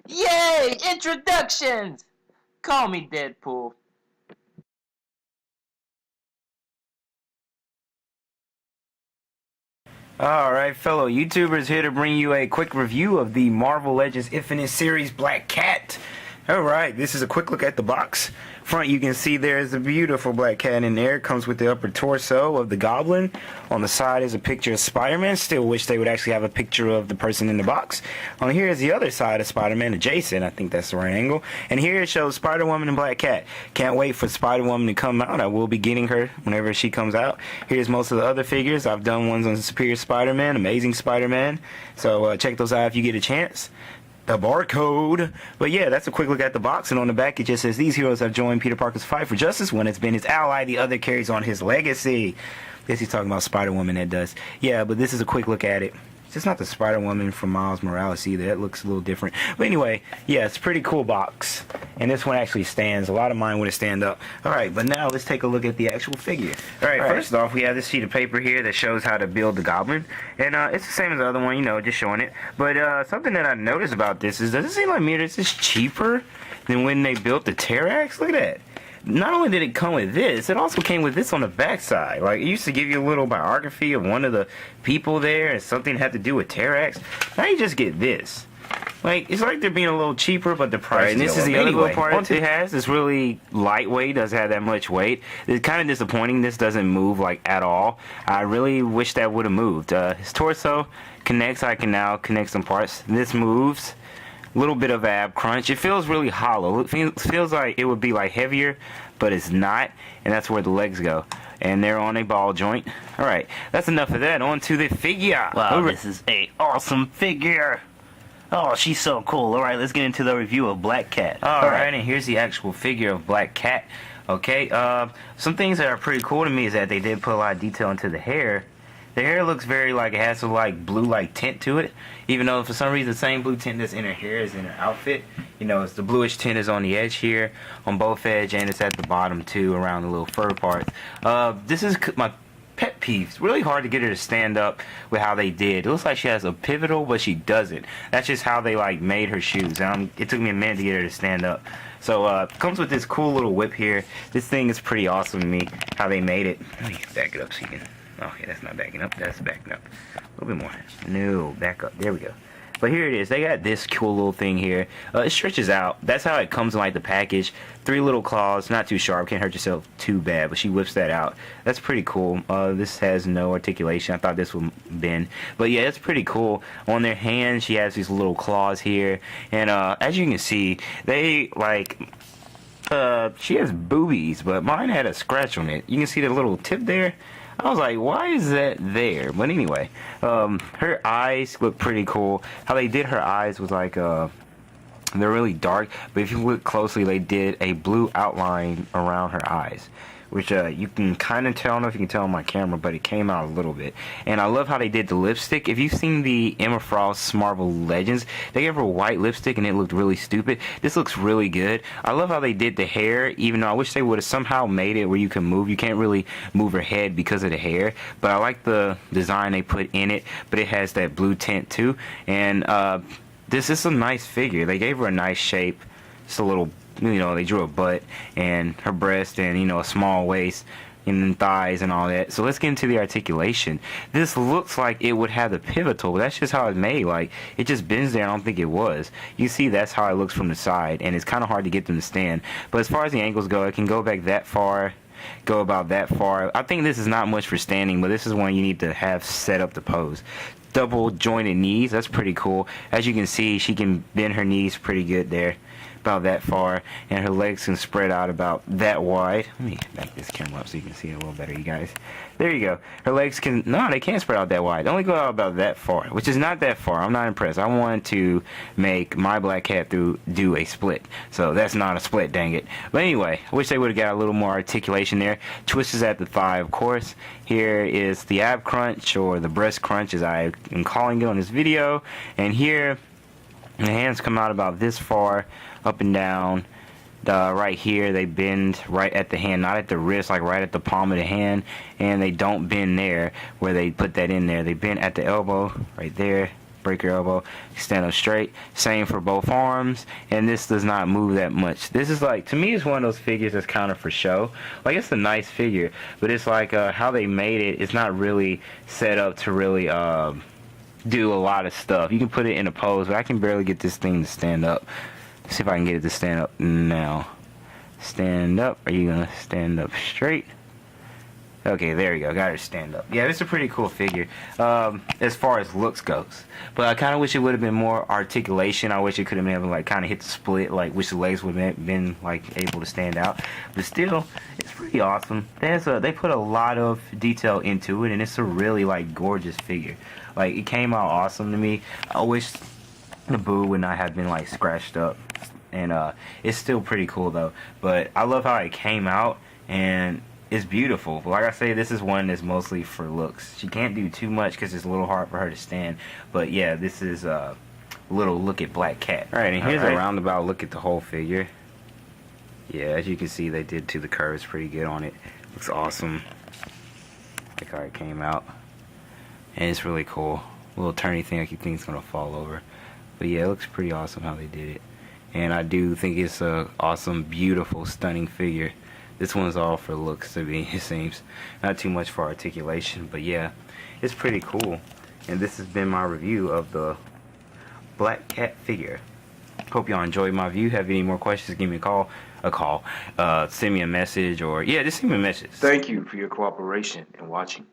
Yay! Introductions! Call me Deadpool. Alright, fellow YouTubers, here to bring you a quick review of the Marvel Legends Infinite Series Black Cat. Alright, this is a quick look at the box. Front, you can see there is a beautiful Black Cat in there. It comes with the upper torso of the Goblin. On the side is a picture of Spider-Man. Still wish they would actually have a picture of the person in the box. On here is the other side of Spider-Man adjacent. I think that's the right angle. And here it shows Spider-Woman and Black Cat. Can't wait for Spider-Woman to come out. I will be getting her whenever she comes out. Here's most of the other figures. I've done ones on Superior Spider-Man, Amazing Spider-Man. So check those out if you get a chance. The barcode. But yeah, that's a quick look at the box, and on the back it just says these heroes have joined Peter Parker's fight for justice. One has been his ally, the other carries on his legacy. Guess he's talking about Spider-Woman, that does. Yeah, but this is a quick look at it. It's just not the Spider-Woman from Miles Morales either. That looks a little different. But anyway, yeah, it's a pretty cool box. And this one actually stands. A lot of mine would stand up. Alright, but now let's take a look at the actual figure. Alright, first off, we have this sheet of paper here that shows how to build the Goblin. And it's the same as the other one, you know, just showing it. But something that I noticed about this is, does it seem like this is cheaper than when they built the Terrax? Look at that. Not only did it come with this, it also came with this on the backside. Like, it used to give you a little biography of one of the people there and something had to do with Terrax. Now you just get this. Like, it's like they're being a little cheaper, but the price. And this is the other little part it has. It's really lightweight, doesn't have that much weight. It's kind of disappointing this doesn't move, like, at all. I really wish that would have moved. His torso connects. I can now connect some parts. This moves. Little bit of ab crunch. It feels really hollow. It feels like it would be like heavier, but it's not, and that's where the legs go, and they're on a ball joint. All right, that's enough of that. On to the figure. Wow, this is a awesome figure. Oh, she's so cool. All right, let's get into the review of Black Cat. All right, and here's the actual figure of Black Cat. Okay, some things that are pretty cool to me is that they did put a lot of detail into the hair. The hair looks very like it has some like blue like tint to it, even though for some reason the same blue tint that's in her hair is in her outfit. You know, it's the bluish tint is on the edge here, on both edge, and it's at the bottom too, around the little fur part. This is my pet peeve. It's really hard to get her to stand up with how they did. It looks like she has a pivotal, but she doesn't. That's just how they like made her shoes. It took me a minute to get her to stand up. So comes with this cool little whip here. This thing is pretty awesome to me, how they made it. Let me back it up so you can. Okay, that's not backing up. That's backing up. A little bit more. No, back up. There we go. But here it is. They got this cool little thing here. It stretches out. That's how it comes in like the package. 3 little claws. Not too sharp. Can't hurt yourself too bad. But she whips that out. That's pretty cool. This has no articulation. I thought this would bend. But yeah, it's pretty cool. On their hands, she has these little claws here. And as you can see, they like... she has boobies, but mine had a scratch on it. You can see the little tip there. I was like, why is that there? But anyway, her eyes look pretty cool. How they did her eyes was like, they're really dark, but if you look closely, they did a blue outline around her eyes, which you can kind of tell. I don't know if you can tell on my camera, but it came out a little bit. And I love how they did the lipstick. If you've seen the Emma Frost Marvel Legends, they gave her white lipstick and it looked really stupid. This looks really good. I love how they did the hair, even though I wish they would have somehow made it where you can move. You can't really move her head because of the hair, but I like the design they put in it, but it has that blue tint too. And this is a nice figure. They gave her a nice shape. It's a little, you know, they drew a butt and her breast and, you know, a small waist and then thighs and all that. So let's get into the articulation. This looks like it would have the pivotal, but that's just how it's made. Like, it just bends there. I don't think it was. You see, that's how it looks from the side, and it's kind of hard to get them to stand. But as far as the angles go, it can go back that far, go about that far. I think this is not much for standing, but this is one you need to have set up to pose. Double jointed knees, that's pretty cool. As you can see, she can bend her knees pretty good there, about that far, and her legs can spread out about that wide. Let me back this camera up so you can see it a little better, you guys. There you go. Her legs can, no, they can't spread out that wide. They only go out about that far, which is not that far. I'm not impressed. I wanted to make my Black Cat do a split, so that's not a split, dang it. But anyway, I wish they would have got a little more articulation there. Twist is at the thigh, of course. Here is the ab crunch, or the breast crunch as I am calling it on this video, and here the hands come out about this far, up and down. Right here, they bend right at the hand, not at the wrist, like right at the palm of the hand, and they don't bend there where they put that in there. They bend at the elbow, right there, break your elbow, stand up straight. Same for both arms, and this does not move that much. This is like, to me, it's one of those figures that's kind of for show. Like, it's a nice figure, but it's like how they made it. It's not really set up to really do a lot of stuff. You can put it in a pose, but I can barely get this thing to stand up. Let's see if I can get it to stand up now. Stand up. Are you gonna stand up straight? Okay, there you go. Got her to stand up. Yeah, it's a pretty cool figure as far as looks goes. But I kind of wish it would have been more articulation. I wish it could have been like kind of hit the split, like wish the legs would have been like able to stand out. But still, it's pretty awesome. They put a lot of detail into it, and it's a really like gorgeous figure. Like, it came out awesome to me. I wish the boo would not have been like scratched up. And it's still pretty cool though. But I love how it came out, and it's beautiful. But like I say, this is one that's mostly for looks. She can't do too much because it's a little hard for her to stand. But yeah, this is a little look at Black Cat. Alright, and here's a roundabout look at the whole figure. Yeah, as you can see, they did to the curves pretty good on it. Looks awesome. Look how it came out. And it's really cool. A little turny thing like you think it's going to fall over. But yeah, it looks pretty awesome how they did it. And I do think it's a awesome, beautiful, stunning figure. This one's all for looks to me, it seems. Not too much for articulation, but yeah, it's pretty cool. And this has been my review of the Black Cat figure. Hope y'all enjoyed my review. Have any more questions, give me a call. Send me a message, or yeah, just send me a message. Thank you for your cooperation and watching.